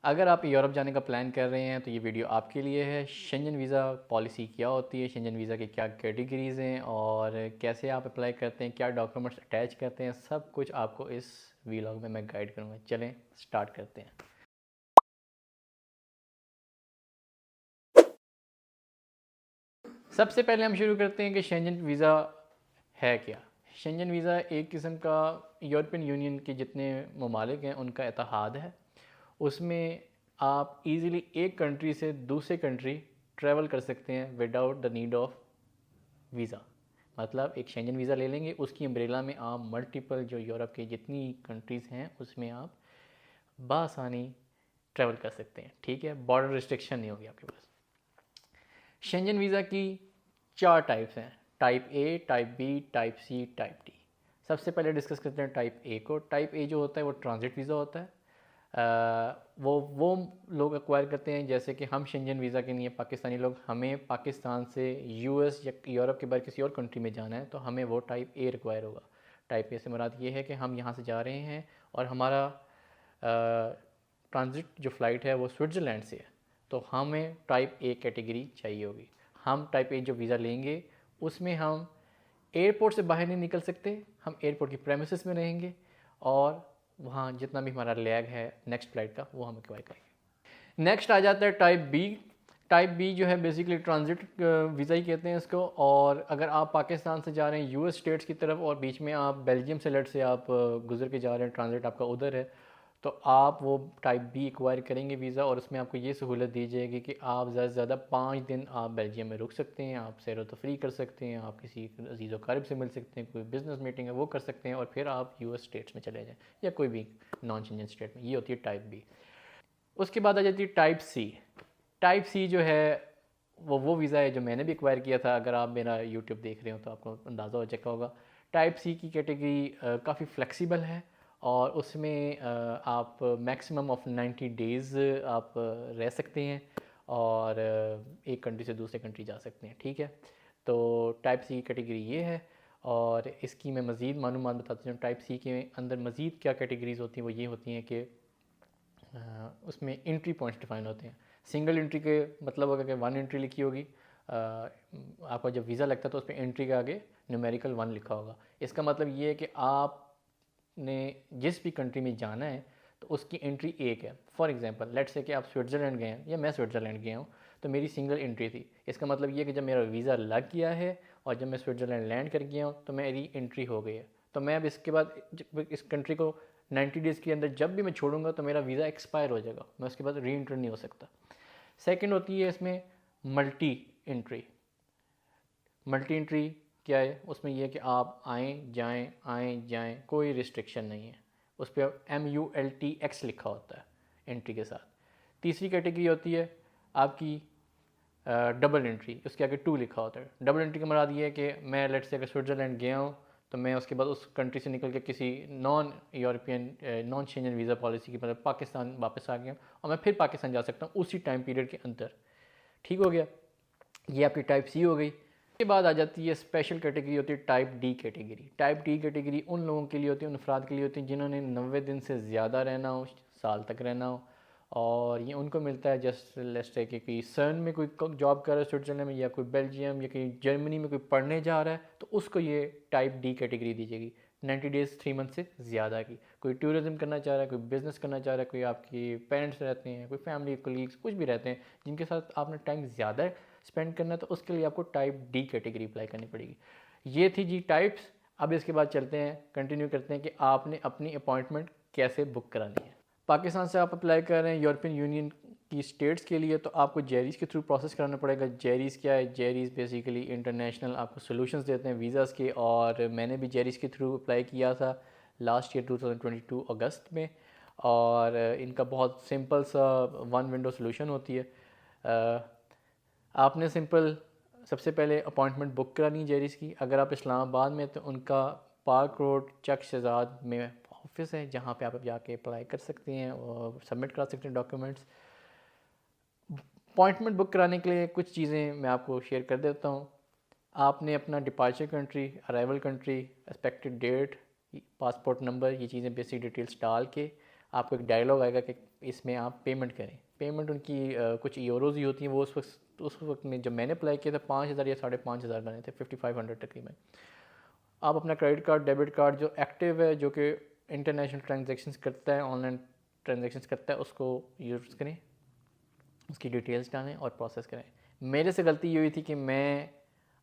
अगर आप यूरोप जाने का प्लान कर रहे हैं तो ये वीडियो आपके लिए है। शेंजन वीज़ा पॉलिसी क्या होती है, शेंजन वीज़ा की क्या कैटेगरीज़ हैं और कैसे आप अप्लाई करते हैं, क्या डॉक्यूमेंट्स अटैच करते हैं, सब कुछ आपको इस वीलॉग में मैं गाइड करूँगा। चलें स्टार्ट करते हैं। सबसे पहले हम शुरू करते हैं कि शेंजन वीज़ा है क्या। शेंजन वीज़ा एक किस्म का यूरोपियन यूनियन के जितने ममालिक हैं उनका इत्तेहाद है। उसमें आप इजीली एक कंट्री से दूसरे कंट्री ट्रैवल कर सकते हैं without the need of visa. मतलब एक शेंजन वीज़ा ले लेंगे, उसकी अम्ब्रेला में आप मल्टीपल जो यूरोप की जितनी कंट्रीज़ हैं उसमें आप बआसानी ट्रैवल कर सकते हैं। ठीक है, बॉर्डर रिस्ट्रिक्शन नहीं होगी आपके पास। शेंजन वीज़ा की 4 टाइप्स हैं, type A, type B, type C, type D. सबसे पहले डिस्कस करते हैं टाइप ए को। टाइप ए जो होता है वो ट्रांजिट वीज़ा होता है। वो लोग एक्वायर करते हैं, जैसे कि हम शेंजन वीज़ा के लिए पाकिस्तानी लोग, हमें पाकिस्तान से यूएस या यूरोप के बाहर किसी और कंट्री में जाना है तो हमें वो टाइप ए रिक्वायर होगा। टाइप ए से मुराद ये है कि हम यहाँ से जा रहे हैं और हमारा ट्रांजिट जो फ़्लाइट है वो स्विट्ज़रलैंड से है, तो हमें टाइप ए कैटेगरी चाहिए होगी। हम टाइप ए जो वीज़ा लेंगे उसमें हम एयरपोर्ट से बाहर नहीं निकल सकते, हम एयरपोर्ट की प्रेमिसेस में रहेंगे और वहाँ जितना भी हमारा लैग है नेक्स्ट फ़्लाइट का वो हम एक्वायर करेंगे। नेक्स्ट आ जाता है टाइप बी। टाइप बी जो है बेसिकली ट्रांजिट वीज़ा ही कहते हैं इसको। और अगर आप पाकिस्तान से जा रहे हैं यूएस स्टेट्स की तरफ और बीच में आप बेल्जियम से लेट से आप गुजर के जा रहे हैं, ट्रांजिट आपका उधर है, तो आप वो टाइप बी एक्वायर करेंगे वीज़ा और उसमें आपको ये सहूलत दी जाएगी कि आप ज़्यादा से ज़्यादा 5 दिन आप बेल्जियम में रुक सकते हैं, आप सैर व तफरी कर सकते हैं, आप किसी अजीज़ व क़रीब से मिल सकते हैं, कोई बिज़नेस मीटिंग है वो कर सकते हैं और फिर आप यूएस स्टेट्स में चले जाएँ या कोई भी नॉन शेंजन स्टेट में। ये होती है टाइप बी। उसके बाद आ जाती है टाइप सी। टाइप सी जो है वो वीज़ा है जो मैंने भी एक्वायर किया था। अगर आप मेरा यूट्यूब देख रहे हो तो आपको अंदाज़ा हो चुका होगा। टाइप सी की कैटेगरी काफ़ी फ्लेक्सिबल है और उसमें आप मैक्सिमम ऑफ 90 डेज़ आप रह सकते हैं और एक कंट्री से दूसरे कंट्री जा सकते हैं। ठीक है, तो टाइप सी की कैटेगरी ये है। और इसकी मैं मज़ीद मालूमात बताता हूँ। टाइप सी के अंदर मज़ीद क्या कैटेगरीज़ होती हैं, वो ये होती हैं कि उसमें एंट्री पॉइंट्स डिफाइन होते हैं। सिंगल एंट्री के मतलब होगा कि 1 एंट्री लिखी होगी, आपका जब वीज़ा लगता है तो उस पर एंट्री के आगे न्यूमेरिकल 1 लिखा होगा। इसका मतलब ये है कि आपने जिस भी कंट्री में जाना है तो उसकी एंट्री एक है। फॉर एग्जांपल लेट्स से कि आप स्विट्ज़रलैंड गए हैं या मैं स्विट्ज़रलैंड गया हूँ, तो मेरी सिंगल एंट्री थी। इसका मतलब ये है कि जब मेरा वीज़ा लग गया है और जब मैं स्विट्ज़रलैंड लैंड कर गया हूँ तो मेरी एंट्री हो गई है। तो मैं अब इसके बाद इस कंट्री को 90 डेज़ के अंदर जब भी मैं छोड़ूंगा तो मेरा वीज़ा एक्सपायर हो जाएगा, मैं उसके बाद री एंटर नहीं हो सकता। सेकंड होती है इसमें मल्टी एंट्री। मल्टी एंट्री क्या है, उसमें यह है कि आप आएँ जाएँ कोई रिस्ट्रिक्शन नहीं है। उस पर MULTX लिखा होता है एंट्री के साथ। तीसरी कैटेगरी होती है आपकी डबल एंट्री, उसके आगे 2 लिखा होता है। डबल एंट्री का मुराद ये है कि मैं लेट्स से अगर स्विट्ज़रलैंड गया हूँ तो मैं उसके बाद उस कंट्री से निकल के किसी non European non Shenzhen visa policy की मतलब पाकिस्तान वापस आ गया और मैं फिर पाकिस्तान जा सकता हूँ उसी टाइम पीरियड के अंदर। ठीक हो गया, ये आपकी टाइप सी हो गई। इसके बाद आ जाती है स्पेशल कैटेगरी, होती है type D category. Type D category उन लोगों के लिए होती है, उन अफराद के लिए होती है जिन्होंने 90 दिन से ज़्यादा रहना हो, साल तक रहना हो। और ये उनको मिलता है जस्ट लेट्स से कि कोई सर्न में कोई जॉब कर रहा है स्विट्ज़रलैंड में, या कोई बेल्जियम या कहीं जर्मनी में कोई पढ़ने जा रहा है, तो उसको ये टाइप डी कैटेगरी दी जाएगी 90 डेज़ 3 मंथ से ज़्यादा की। कोई टूरिज़म करना चाह रहा है, कोई बिज़नेस करना चाह रहा है, कोई आपके पेरेंट्स रहते हैं, कोई फैमिली कोलीग्स कुछ भी रहते हैं जिनके साथ आपने टाइम ज़्यादा स्पेंड करना है, तो उसके लिए आपको टाइप डी कैटेगरी अप्लाई करनी पड़ेगी। ये थी जी टाइप्स। अब इसके बाद चलते हैं, कंटिन्यू करते हैं कि आपने अपनी अपॉइंटमेंट कैसे बुक करानी है। पाकिस्तान से आप अप्लाई कर रहे हैं यूरोपियन यूनियन की स्टेट्स के लिए, तो आपको जेरीज़ के थ्रू प्रोसेस कराना पड़ेगा। जेरीज़ क्या है, जेरीज़ बेसिकली इंटरनेशनल आपको सॉल्यूशंस देते हैं वीज़ाज़ के, और मैंने भी जेरीज़ के थ्रू अप्लाई किया था लास्ट ईयर 2022 अगस्त में। और इनका बहुत सिंपल सा 1 विंडो सोल्यूशन होती है। आपने सिंपल सबसे पहले अपॉइंटमेंट बुक करानी है जेरीज़ की। अगर आप इस्लामाबाद में तो उनका पार्क रोड चक शहजाद में ऑफिस है, जहाँ पे आप जाके अप्लाई कर सकते हैं और सबमिट करा सकते हैं डॉक्यूमेंट्स। अपॉइंटमेंट बुक कराने के लिए कुछ चीज़ें मैं आपको शेयर कर देता हूँ। आपने अपना departure country, arrival country, expected date, passport number, ये चीज़ें बेसिक डिटेल्स डाल के आपको एक डायलॉग आएगा कि इसमें आप पेमेंट करें। पेमेंट उनकी कुछ यूरोज़ ही होती हैं। वो उस वक्त में जब मैंने अप्लाई किया था 5,000 या 5,500 बने थे, 5500 तकरीबन। आप अपना क्रेडिट कार्ड, डेबिट कार्ड जो एक्टिव है, जो कि इंटरनेशनल ट्रांजेक्शन्स करता है, ऑनलाइन ट्रांजेक्शन्स करता है, उसको यूज़ करें, उसकी डिटेल्स डालें और प्रोसेस करें। मेरे से गलती ये हुई थी कि मैं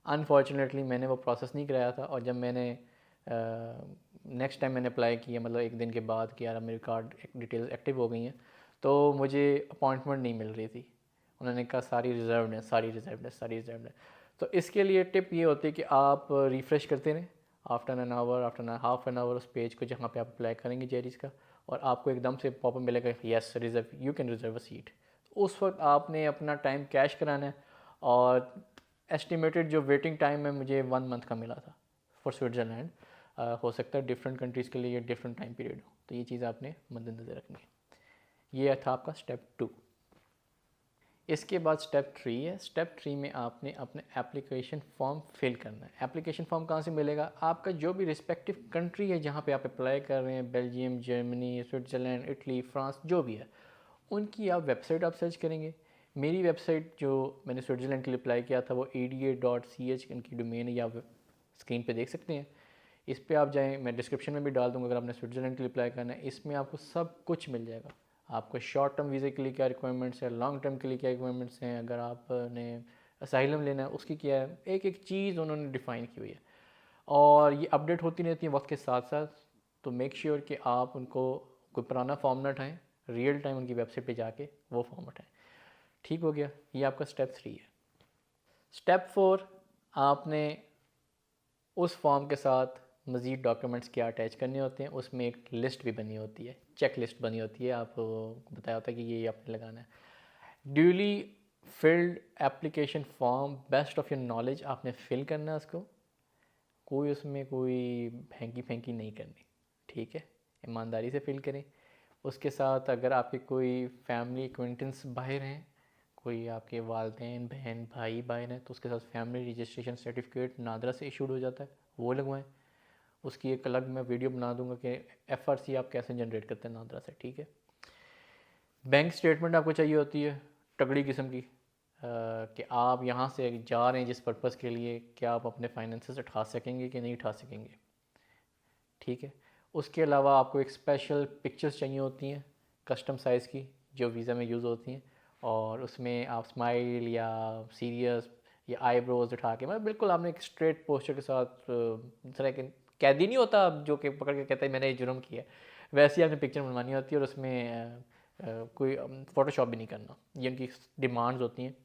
अनफॉर्चुनेटली मैंने वो प्रोसेस नहीं कराया था, और जब मैंने नेक्स्ट टाइम मैंने अप्लाई किया, मतलब एक दिन के बाद कि यार मेरी कार्ड डिटेल्स एक्टिव हो गई हैं, तो मुझे अपॉइंटमेंट नहीं मिल रही थी। उन्होंने कहा सारी रिजर्व है, सारी रिजर्व है, सारी रिजर्व है। तो इसके लिए टिप ये होती है कि आप रिफ़्रेश करते रहें after an hour, after half an hour उस पेज को जहाँ पे आप अप्लाई करेंगे जेरीज का, और आपको एकदम से पॉपअप मिलेगा yes reserve, you can reserve a seat. उस वक्त आपने अपना टाइम कैश कराना है। और एस्टिमेटेड जो वेटिंग टाइम है मुझे 1 मंथ का मिला था फॉर स्विट्ज़रलैंड। हो सकता है डिफरेंट कंट्रीज़ के लिए ये डिफरेंट टाइम पीरियड हो, तो ये चीज़ आपने मद्देनज़र रखनी है। ये था आपका स्टेप 2। इसके बाद स्टेप 3 है। स्टेप 3 में आपने अपने एप्लीकेशन फॉर्म फिल करना है। एप्लीकेशन फॉर्म कहाँ से मिलेगा? आपका जो भी रिस्पेक्टिव कंट्री है जहाँ पे आप अप्लाई कर रहे हैं, Belgium, Germany, Switzerland, Italy, France, जो भी है, उनकी आप वेबसाइट आप सर्च करेंगे। मेरी वेबसाइट जो मैंने स्विट्ज़रलैंड के लिए अप्लाई किया था वो eda.ch इनकी डोमेन है, या आप स्क्रीन पे देख सकते हैं। इस पे आप जाएं, मैं डिस्क्रिप्शन में भी डाल दूँगा अगर आपने स्विट्ज़रलैंड के लिए अप्लाई करना है। इसमें आपको सब कुछ मिल जाएगा। आपको शॉर्ट टर्म वीज़े के लिए क्या रिक्वायरमेंट्स है, लॉन्ग टर्म के लिए क्या रिक्वायरमेंट्स हैं, अगर आपने असाइलम लेना है उसकी क्या है, एक एक चीज़ उन्होंने डिफ़ाइन की हुई है। और ये अपडेट होती रहती है वक्त के साथ साथ। तो मेक श्योर कि आप उनको कोई पुराना फॉर्म ना उठाएँ, रियल टाइम उनकी वेबसाइट पे जाके वो फॉर्म उठाएँ। ठीक हो गया, ये आपका स्टेप 3 है। स्टेप 4, आपने उस फॉर्म के साथ मज़ीद डॉक्यूमेंट्स क्या अटैच करने होते हैं, उसमें एक लिस्ट भी बनी होती है, चेक लिस्ट बनी होती है, आपको बताया होता है कि ये आपने लगाना है। Duly field application form best of your knowledge आपने फिल करना है उसको, कोई उसमें कोई फेंकी फेंकी नहीं करनी, ठीक है, ईमानदारी से फिल करें। उसके साथ अगर आपके कोई फैमिली एक्वेंटेंस बाहर हैं, कोई आपके वालदेन, बहन, भाई बहन है, तो उसके साथ फैमिली रजिस्ट्रेशन सर्टिफिकेट नादरा से इशूड हो जाता है, वो लगवाएं। उसकी एक अलग मैं वीडियो बना दूंगा कि FRC आप कैसे जनरेट करते हैं नादरा से, ठीक है। बैंक स्टेटमेंट आपको चाहिए होती है तगड़ी किस्म की, कि आप यहाँ से जा रहे हैं जिस पर्पज़ के लिए, क्या आप अपने फाइनेंसेस उठा सकेंगे कि नहीं उठा सकेंगे, ठीक है। उसके अलावा आपको एक स्पेशल पिक्चर्स चाहिए होती हैं कस्टम साइज़ की, जो वीज़ा में यूज़ होती हैं, और उसमें आप स्माइल या सीरियस या आईब्रोज उठा के, मतलब बिल्कुल आपने एक स्ट्रेट पोस्चर के साथ, तरह के कैदी नहीं होता जो कि पकड़ के कहता है मैंने ये जुर्म किया, वैसी आपने पिक्चर बनवानी होती है। और उसमें कोई फ़ोटोशॉप भी नहीं करना, ये उनकी डिमांड्स होती हैं।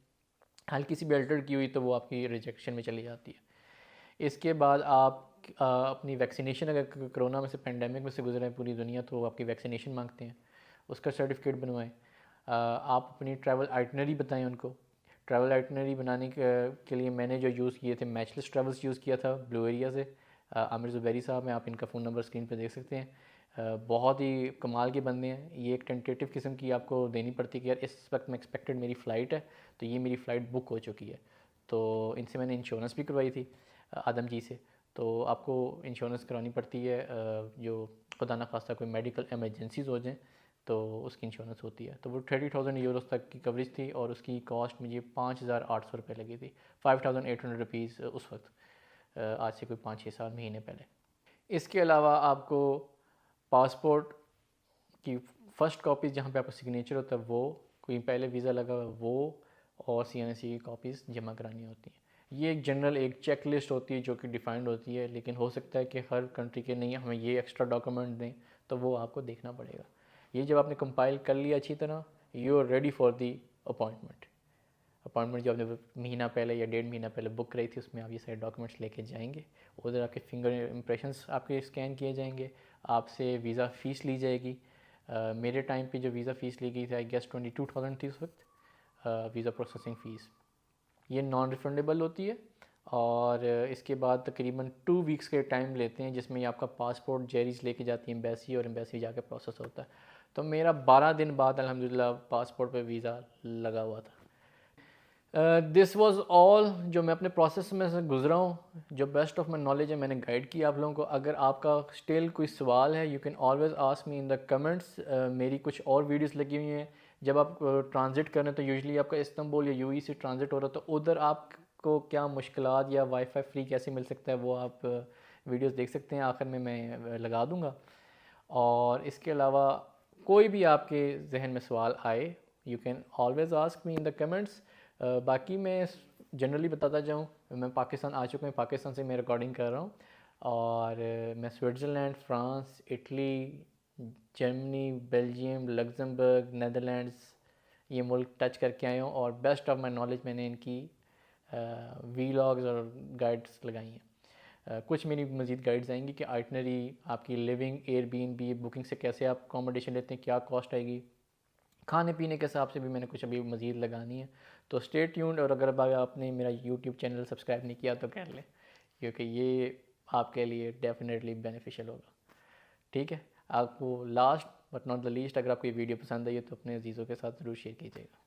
हल्की सी भी अल्टर की हुई तो वो आपकी रिजेक्शन में चली जाती है। इसके बाद आप अपनी वैक्सीनेशन, अगर कोरोना में से, पेंडेमिक में से गुजरा है पूरी दुनिया, तो आपकी वैक्सीनेशन मांगते हैं, उसका सर्टिफिकेट बनवाएं। आप अपनी ट्रैवल आइटनरी बताएं उनको। ट्रैवल आइटनरी बनाने के लिए मैंने जो यूज़ किए थे, मैचलेस ट्रैवल्स यूज़ किया था ब्लू एरिया से, आमिर ज़ुबैरी साहब हैं, आप इनका फ़ोन नंबर स्क्रीन पे देख सकते हैं। बहुत ही कमाल के बंदे हैं। ये एक टेंटेटिव किस्म की आपको देनी पड़ती है कि यार इस वक्त मैं एक्सपेक्टेड मेरी फ़्लाइट है, तो ये मेरी फ़्लाइट बुक हो चुकी है। तो इनसे मैंने इंश्योरेंस भी करवाई थी आदम जी से। तो आपको इंश्योरेंस करानी पड़ती है, जो खुदा न खास्ता कोई मेडिकल एमरजेंसीज हो जाएँ तो उसकी इंश्योरेंस होती है। तो वो 30,000 यूरोज़ तक की कवरेज थी, और उसकी कॉस्ट मुझे 5,800 रुपये लगी थी, 5,800 रुपीज़ उस वक्त, आज से कोई 5-6 साल महीने पहले। इसके अलावा आपको पासपोर्ट की फ़र्स्ट कॉपी जहाँ पे आपका सिग्नेचर होता है वो, कोई पहले वीज़ा लगा हुआ वो, और CNSE की कॉपीज़ जमा करानी होती हैं। ये एक जनरल एक चेक लिस्ट होती है जो कि डिफाइंड होती है, लेकिन हो सकता है कि हर कंट्री के नहीं हमें ये एक्स्ट्रा डॉक्यूमेंट दें, तो वो आपको देखना पड़ेगा। ये जब आपने कंपाइल कर लिया अच्छी तरह, you are ready for the appointment. Appointment जो आपने महीना पहले या 1.5 महीना पहले बुक कराई थी, उसमें आप ये सारे डॉक्यूमेंट्स लेके जाएंगे। उधर आपके फिंगर इम्प्रेशंस आपके स्कैन किए जाएंगे, आपसे वीज़ा फ़ीस ली जाएगी। मेरे टाइम पे जो वीज़ा फ़ीस ली गई थी, आई गेस 22,000 थी उस वक्त, वीज़ा प्रोसेसिंग फ़ीस। ये नॉन रिफंडेबल होती है, और इसके बाद तकरीबन 2 वीक्स के टाइम लेते हैं, जिसमें ये आपका पासपोर्ट जेरीज लेके जाती है एम्बेसी, और एम्बेसी जाके प्रोसेस होता है। तो मेरा 12 दिन बाद अल्हम्दुलिल्लाह पासपोर्ट पे वीज़ा लगा हुआ था। दिस वाज ऑल जो मैं अपने प्रोसेस में से गुजरा हूँ, जो बेस्ट ऑफ माई नॉलेज है मैंने गाइड किया आप लोगों को। अगर आपका स्टिल कोई सवाल है, you can always ask me in the comments. मेरी कुछ और वीडियोस लगी हुई हैं। जब आप ट्रांजिट कर रहे हैं तो यूजुअली आपका इस्तांबुल या यूएई से ट्रांजिट हो रहा है, तो उधर आपको क्या मुश्किलात या वाईफाई फ्री कैसे मिल सकता है, वो आप वीडियोस देख सकते हैं, आखिर में मैं लगा दूंगा। और इसके अलावा कोई भी आपके जहन में सवाल आए, you can always ask me in the comments. बाकी मैं जनरली बताता जाऊँ, मैं पाकिस्तान आ चुका हूँ, पाकिस्तान से मैं रिकॉर्डिंग कर रहा हूँ। और मैं Switzerland, France, Italy, Germany, Belgium, Luxembourg, Netherlands, ये मुल्क टच करके आया हूँ। और बेस्ट ऑफ माई नॉलेज मैंने इनकी वीलॉग्स और गाइड्स लगाई हैं। कुछ मेरी मज़ीद गाइड्स आएंगी कि आइटनरी आपकी लिविंग, एयरबीएनबी बुकिंग से कैसे आप अकोमोडेशन लेते हैं, क्या कॉस्ट आएगी, खाने पीने के हिसाब से भी मैंने कुछ अभी मज़ीद लगानी है। तो स्टे ट्यून्ड। और अगर आपने मेरा यूट्यूब चैनल सब्सक्राइब नहीं किया तो कर लें, क्योंकि ये आपके लिए डेफिनेटली बेनिफिशियल होगा। ठीक है, आपको last but not the least, अगर आपको ये वीडियो पसंद आई है तो अपने अजीज़ों के साथ ज़रूर शेयर कीजिएगा।